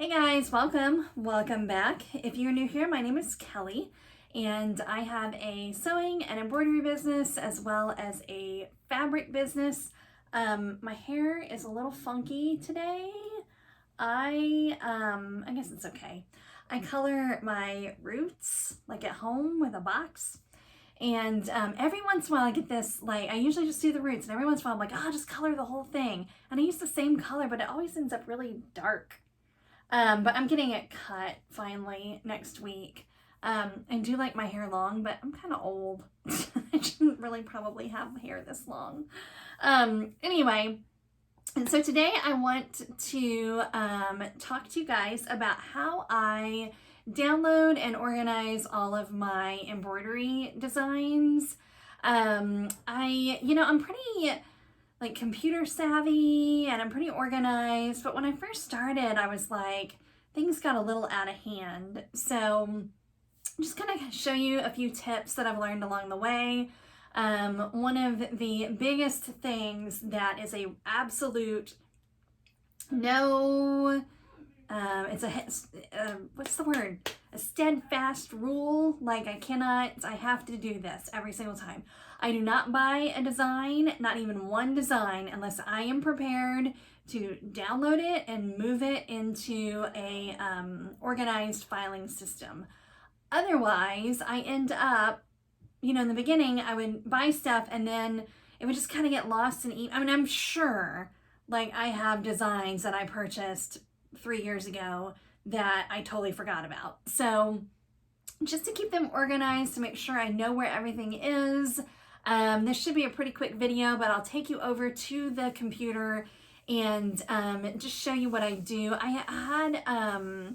Hey guys, welcome back. If you're new here, my name is Kelly and I have a sewing and embroidery business as well as a fabric business. My hair is a little funky today. I guess it's okay. I color my roots like at home with a box. And every once in a while I get this, like, I usually just do the roots, and every once in a while I'm like, oh, just color the whole thing. And I use the same color, but it always ends up really dark. But I'm getting it cut finally next week. I do like my hair long, but I'm kind of old. I shouldn't really probably have hair this long. Anyway, and so today I want to talk to you guys about how I download and organize all of my embroidery designs. I'm pretty like computer savvy and I'm pretty organized, but when I first started, I was like, things got a little out of hand. So I'm just gonna show you a few tips that I've learned along the way. One of the biggest things that is a absolute no, it's what's the word? A steadfast rule. Like I have to do this every single time. I do not buy a design, not even one design, unless I am prepared to download it and move it into a organized filing system. Otherwise, I end up, in the beginning, I would buy stuff and then it would just kind of get lost in, I'm sure, like I have designs that I purchased 3 years ago that I totally forgot about. So just to keep them organized, to make sure I know where everything is, this should be a pretty quick video, but I'll take you over to the computer and just show you what I do. I had a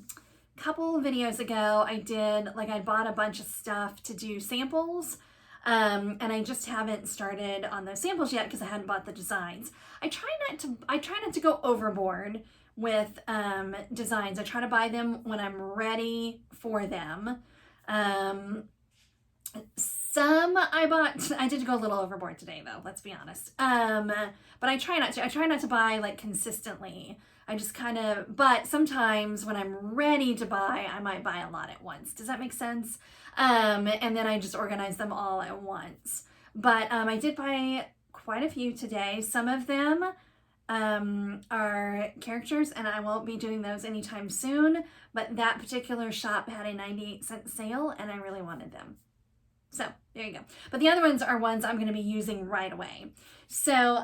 couple of videos ago, I bought a bunch of stuff to do samples, and I just haven't started on those samples yet because I hadn't bought the designs. I try not to go overboard with designs. I try to buy them when I'm ready for them. I did go a little overboard today though, let's be honest. But I try not to buy like consistently. But sometimes when I'm ready to buy, I might buy a lot at once. Does that make sense? And then I just organize them all at once. But I did buy quite a few today. Some of them are characters and I won't be doing those anytime soon, but that particular shop had a 98-cent sale and I really wanted them. So there you go. But the other ones are ones I'm going to be using right away. So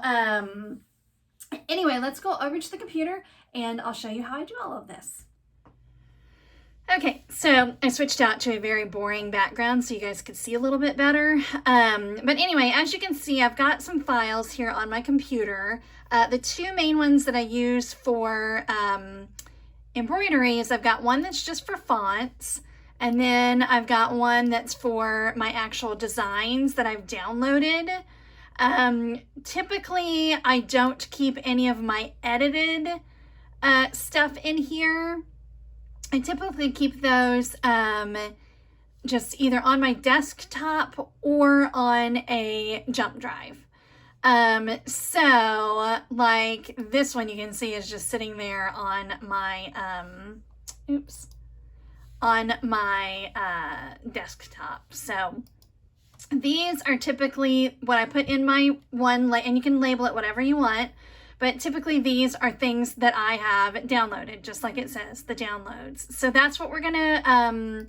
anyway, let's go over to the computer and I'll show you how I do all of this. Okay, so I switched out to a very boring background so you guys could see a little bit better. But anyway, as you can see, I've got some files here on my computer. The two main ones that I use for embroidery is I've got one that's just for fonts, and then I've got one that's for my actual designs that I've downloaded. Typically, I don't keep any of my edited stuff in here. I typically keep those just either on my desktop or on a jump drive. So like this one you can see is just sitting there on my, desktop. So these are typically what I put in my one, and you can label it whatever you want. But typically these are things that I have downloaded, just like it says, the downloads. So that's what we're gonna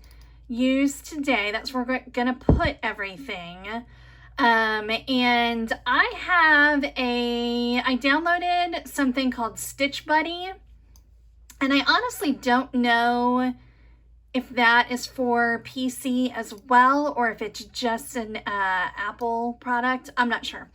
use today. That's where we're gonna put everything. And I downloaded something called Stitch Buddy. And I honestly don't know if that is for PC as well, or if it's just an Apple product. I'm not sure.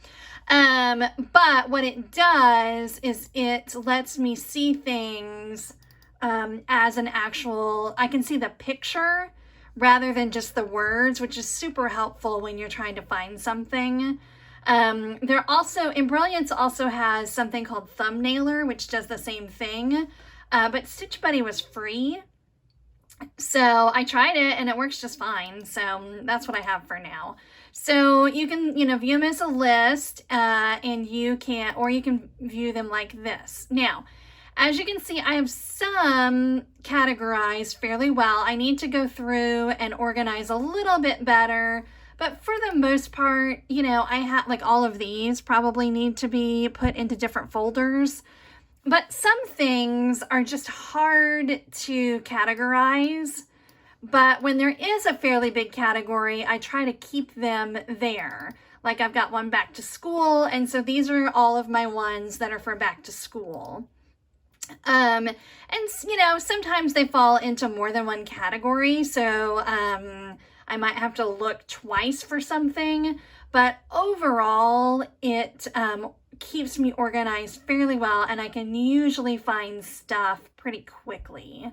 But what it does is it lets me see things as an actual, I can see the picture rather than just the words, which is super helpful when you're trying to find something. Embrilliance also has something called Thumbnailer, which does the same thing. But Stitch Buddy was free. So I tried it and it works just fine. So that's what I have for now. So you can, view them as a list, and you can view them like this. Now, As you can see, I have some categorized fairly well. I need to go through and organize a little bit better, but for the most part, you know, I have like all of these probably need to be put into different folders, but some things are just hard to categorize. But when there is a fairly big category, I try to keep them there. Like I've got one back to school, and so these are all of my ones that are for back to school. And you know, sometimes they fall into more than one category, so I might have to look twice for something, but overall it keeps me organized fairly well, and I can usually find stuff pretty quickly.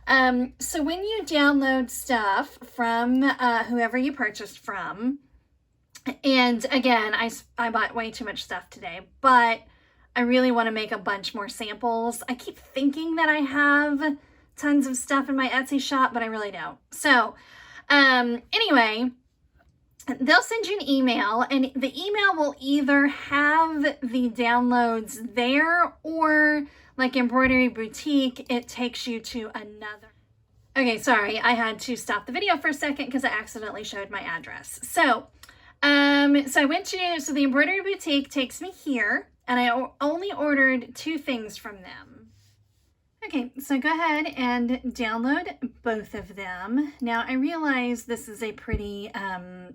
So when you download stuff from whoever you purchased from, and again, I bought way too much stuff today, but I really want to make a bunch more samples. I keep thinking that I have tons of stuff in my Etsy shop, but I really don't. So anyway, they'll send you an email, and the email will either have the downloads there, or like Embroidery Boutique, it takes you to another. Okay, sorry, I had to stop the video for a second because I accidentally showed my address. So I went to, so the Embroidery Boutique takes me here, and I only ordered 2 things from them. Okay, so go ahead and download both of them. Now I realize this is a pretty,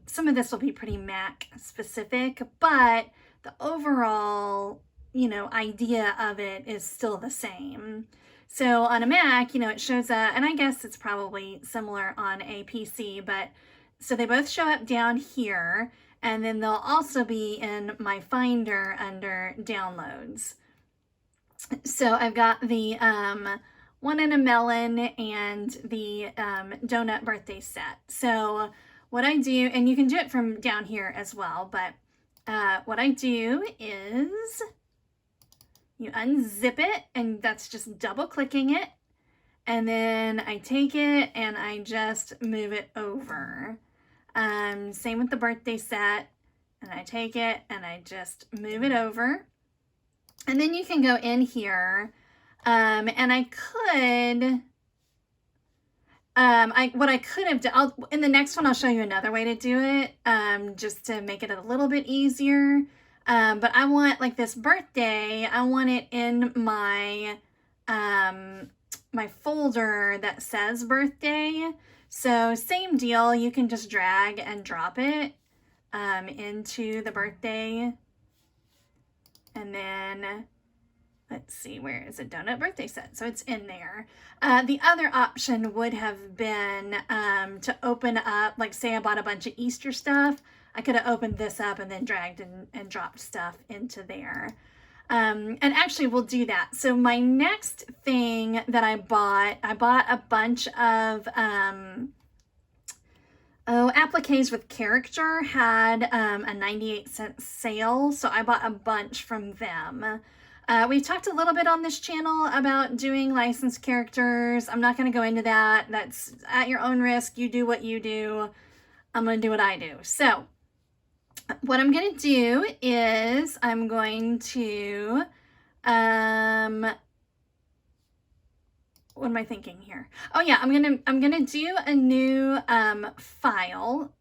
some of this will be pretty Mac specific, but the overall, you know, idea of it is still the same. So on a Mac, you know, it shows up, and I guess it's probably similar on a PC, but so they both show up down here, and then they'll also be in my Finder under downloads. So I've got the one in a melon and the donut birthday set. So what I do, and you can do it from down here as well, but what I do is you unzip it, and that's just double clicking it. And then I take it and I just move it over. Same with the birthday set, and I take it and I just move it over. And then you can go in here, and I could, what I could have done, in the next one I'll show you another way to do it, just to make it a little bit easier. But I want, like this birthday, I want it in my, my folder that says birthday. So same deal, you can just drag and drop it into the birthday. And then, let's see, where is it? Donut birthday set. So it's in there. The other option would have been to open up, like say I bought a bunch of Easter stuff. I could have opened this up and then dragged and dropped stuff into there. And actually we'll do that. So my next thing that I bought a bunch of, appliques with character had a 98-cent sale. So I bought a bunch from them. We've talked a little bit on this channel about doing licensed characters. I'm not going to go into that. That's at your own risk. You do what you do. I'm going to do what I do. So what I'm going to do is I'm going to, what am I thinking here? Oh yeah, I'm going to do a new file,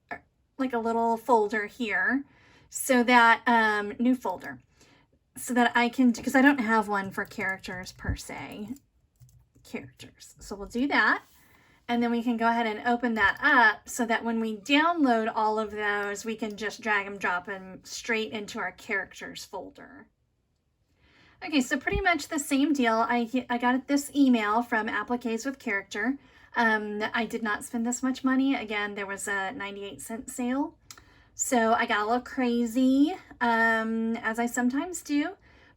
like a little folder here, so that, new folder, so that I can, because I don't have one for characters per se, characters. So we'll do that. And then we can go ahead and open that up so that when we download all of those, we can just drag and drop them straight into our characters folder. Okay, so pretty much the same deal. I got this email from Appliques with Character. I did not spend this much money. Again, there was a 98-cent sale. So I got a little crazy, as I sometimes do.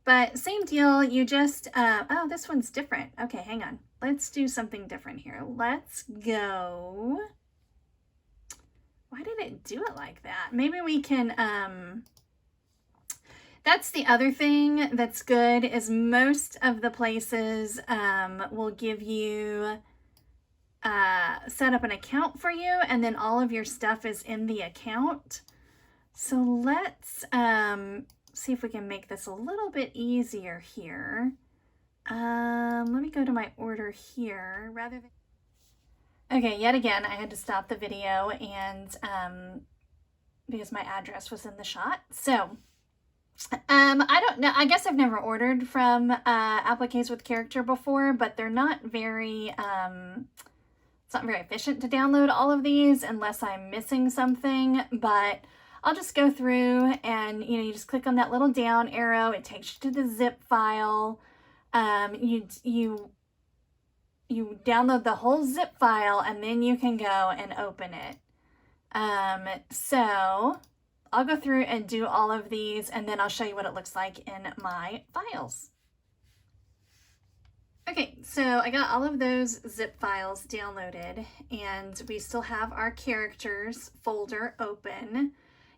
But same deal, you just, oh, this one's different. Okay, hang on. Let's do something different here. Let's go. Why did it do it like that? Maybe we can, that's the other thing that's good is most of the places will give you, set up an account for you, and then all of your stuff is in the account. So let's see if we can make this a little bit easier here. Let me go to my order here rather than. Okay, yet again, I had to stop the video and because my address was in the shot. So, I don't know. I guess I've never ordered from appliques with character before, but they're not very, it's not very efficient to download all of these unless I'm missing something. But I'll just go through and, you just click on that little down arrow. It takes you to the zip file. You download the whole zip file and then you can go and open it. So I'll go through and do all of these and then I'll show you what it looks like in my files. Okay, so I got all of those zip files downloaded and we still have our characters folder open.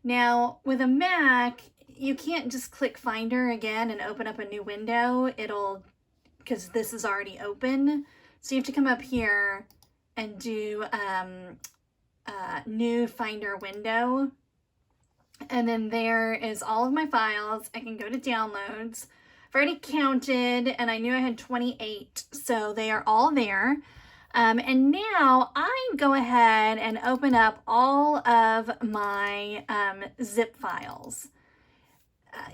Now with a Mac, you can't just click Finder again and open up a new window. Because this is already open. So you have to come up here and do new Finder window. And then there is all of my files. I can go to downloads. I've already counted and I knew I had 28. So they are all there. And now I go ahead and open up all of my zip files.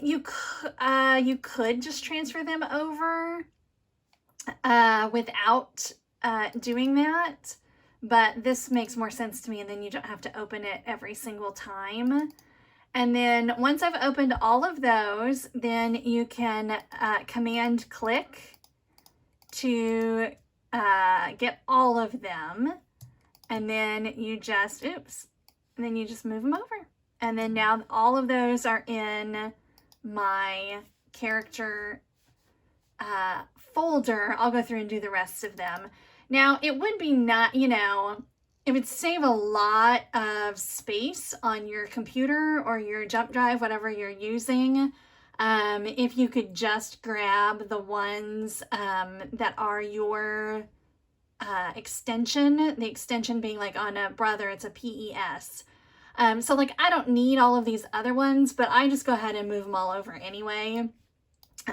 You could just transfer them over without doing that, but this makes more sense to me, and then you don't have to open it every single time. And then once I've opened all of those, then you can command click to get all of them, and then you just move them over, and then now all of those are in my character folder. I'll go through and do the rest of them. Now it would be it would save a lot of space on your computer or your jump drive, whatever you're using, if you could just grab the ones that are your extension, the extension being like on a Brother, it's a PES. So like I don't need all of these other ones, but I just go ahead and move them all over anyway.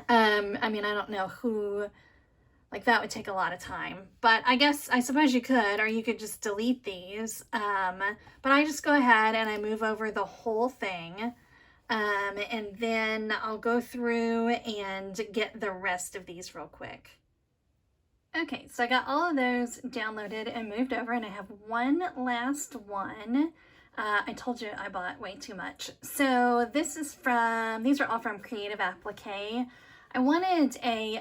I mean, I don't know who, like that would take a lot of time, but I suppose you could, or you could just delete these. But I just go ahead and I move over the whole thing. And then I'll go through and get the rest of these real quick. Okay, so I got all of those downloaded and moved over, and I have one last one. I told you I bought way too much. So these are all from Creative Applique. I wanted a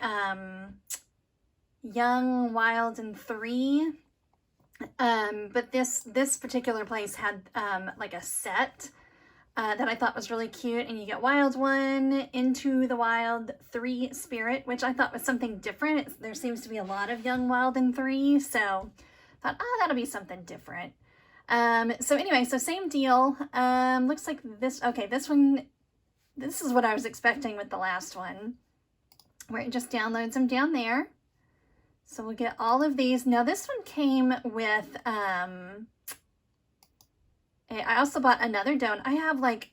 Young, Wild, and Free, but this particular place had like a set that I thought was really cute, and you get Wild 1, Into the Wild, 3 Spirit, which I thought was something different. There seems to be a lot of Young, Wild, and 3, so I thought, that'll be something different. So anyway, so same deal. Looks like this one, this is what I was expecting with the last one, where it just downloads them down there. So we'll get all of these. Now this one came with, I also bought another donut. I have like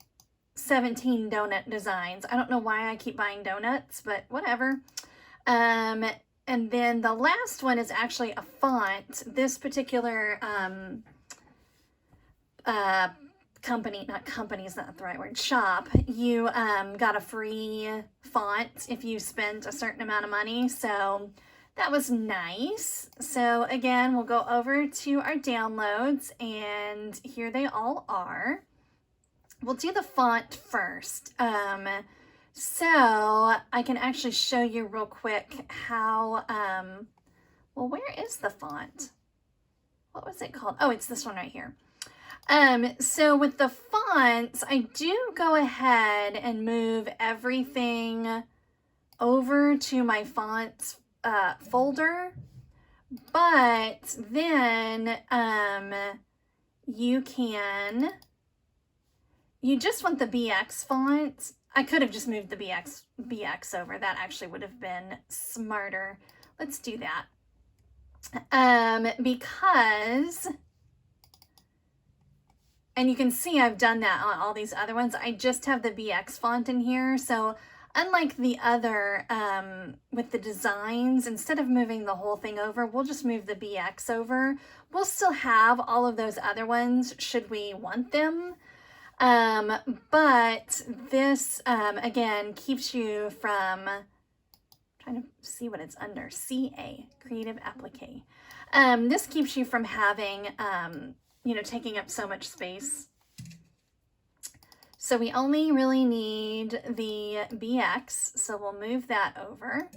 17 donut designs. I don't know why I keep buying donuts, but whatever. And then the last one is actually a font. This particular, shop, you got a free font if you spent a certain amount of money, so that was nice. So again, we'll go over to our downloads, and here they all are. We'll do the font first. So I can actually show you real quick how, well, where is the font? What was it called? Oh, it's this one right here. So with the fonts, I do go ahead and move everything over to my fonts folder, but then you just want the BX font. I could have just moved the BX over. That actually would have been smarter. Let's do that. Because, and you can see I've done that on all these other ones. I just have the BX font in here, so unlike the other, with the designs, instead of moving the whole thing over, we'll just move the BX over. We'll still have all of those other ones should we want them. But this, again, keeps you from, trying to see what it's under, CA, Creative Applique. This keeps you from having, taking up so much space. So we only really need the BX, so we'll move that over.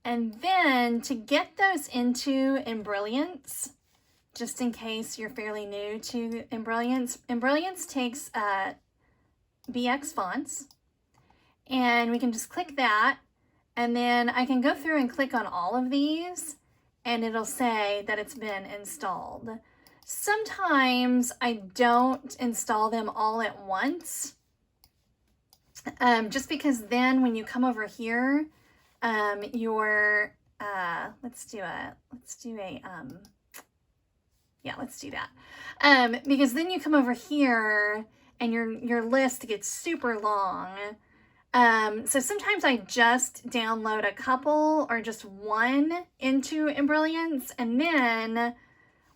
And then to get those into Embrilliance, just in case you're fairly new to Embrilliance, Embrilliance takes BX fonts, and we can just click that, and then I can go through and click on all of these, and it'll say that it's been installed. Sometimes I don't install them all at once, just because then when you come over here, let's do that. Because then you come over here and your list gets super long. So sometimes I just download a couple or just one into Embrilliance, and then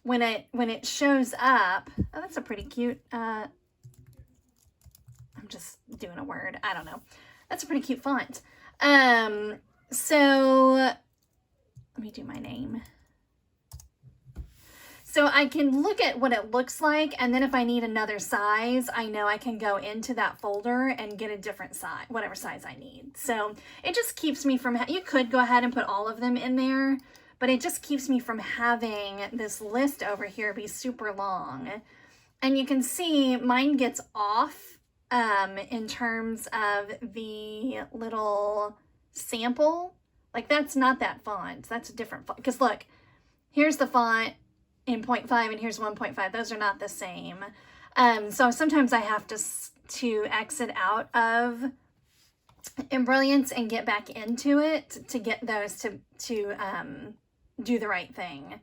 when it shows up, oh, that's a pretty cute, I'm just doing a word, I don't know. That's a pretty cute font. So let me do my name. So I can look at what it looks like, and then if I need another size, I know I can go into that folder and get a different size, whatever size I need. So it just keeps me from, you could go ahead and put all of them in there, but it just keeps me from having this list over here be super long. And you can see mine gets off in terms of the little sample. Like that's not that font, that's a different font. Because look, here's the font in 0.5 and here's 1.5. Those are not the same. So sometimes I have to exit out of Embrilliance and get back into it to get those to do the right thing.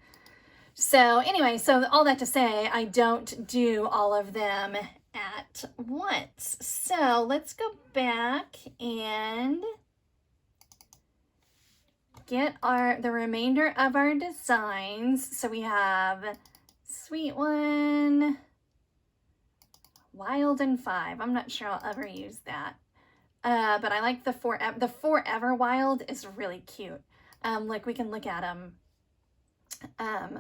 So anyway, so all that to say, I don't do all of them at once. So let's go back and get the remainder of our designs. So we have Sweet One, Wild and 5. I'm not sure I'll ever use that. But I like the Forever Wild is really cute. Like we can look at them.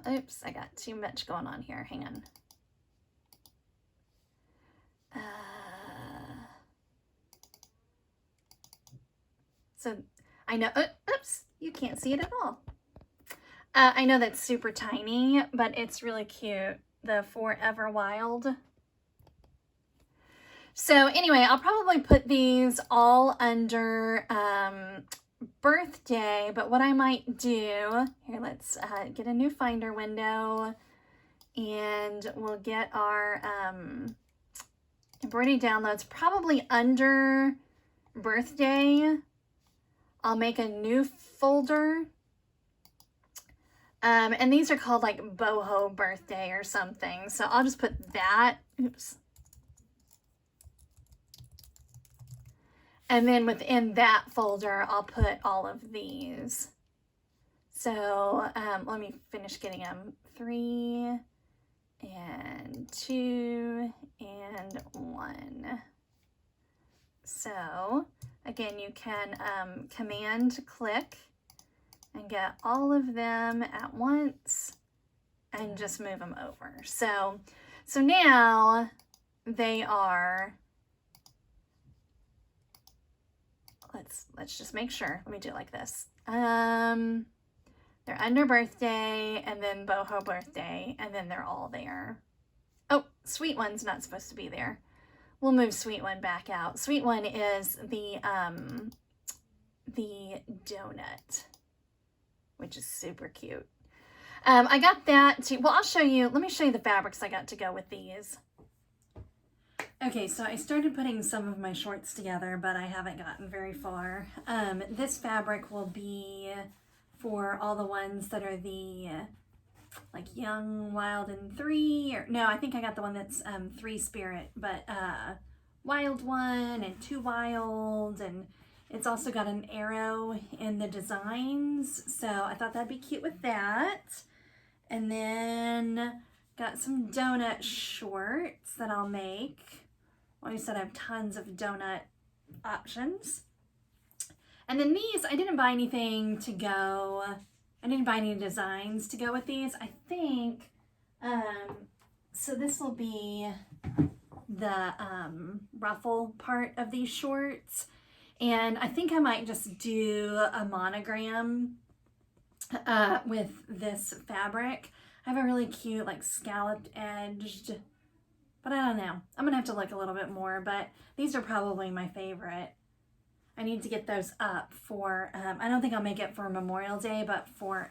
Oops, I got too much going on here. Hang on. So I know, oops, you can't see it at all. I know that's super tiny, but it's really cute. The Forever Wild. So anyway, I'll probably put these all under birthday, but what I might do, here, let's get a new Finder window, and we'll get our embroidery downloads probably under birthday. I'll make a new folder. And these are called like boho birthday or something. So I'll just put that. Oops. And then within that folder, I'll put all of these. So let me finish getting them. 3 and 2 and 1. So again, you can command click and get all of them at once and just move them over. So now they are, let's just make sure. Let me do it like this. They're under birthday and then boho birthday, and then they're all there. Oh, Sweet One's not supposed to be there. We'll move Sweet One back out. Sweet One is the donut, which is super cute. I got that too. Well, I'll show you. Let me show you the fabrics I got to go with these. Okay, so I started putting some of my shorts together, but I haven't gotten very far. This fabric will be for all the ones that are the like Young, Wild, and 3, or no, I think I got the one that's 3 Spirit, but wild one and 2 wild, and it's also got an arrow in the designs, so I thought that'd be cute with that. And then got some donut shorts that I'll make. Like I said, I have tons of donut options. And then these, I didn't buy anything to go, I didn't buy any designs to go with these. I think, so this will be the ruffle part of these shorts. And I think I might just do a monogram with this fabric. I have a really cute like scalloped edged, but I don't know. I'm gonna have to look a little bit more, but these are probably my favorite. I need to get those up for, I don't think I'll make it for Memorial Day, but for,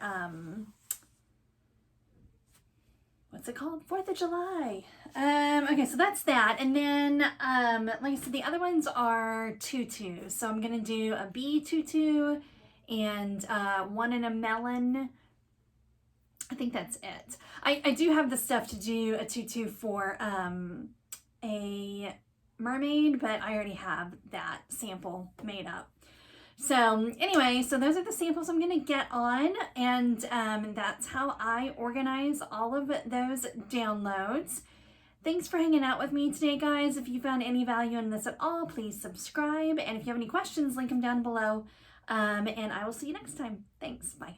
what's it called? 4th of July. Okay, so that's that. And then, like I said, the other ones are tutus. So I'm gonna do a bee tutu and one in a melon. I think that's it. I do have the stuff to do a tutu for a mermaid, but I already have that sample made up. So anyway, so those are the samples I'm gonna get on, and that's how I organize all of those downloads. Thanks for hanging out with me today, guys. If you found any value in this at all, please subscribe. And if you have any questions, link them down below. And I will see you next time. Thanks. Bye.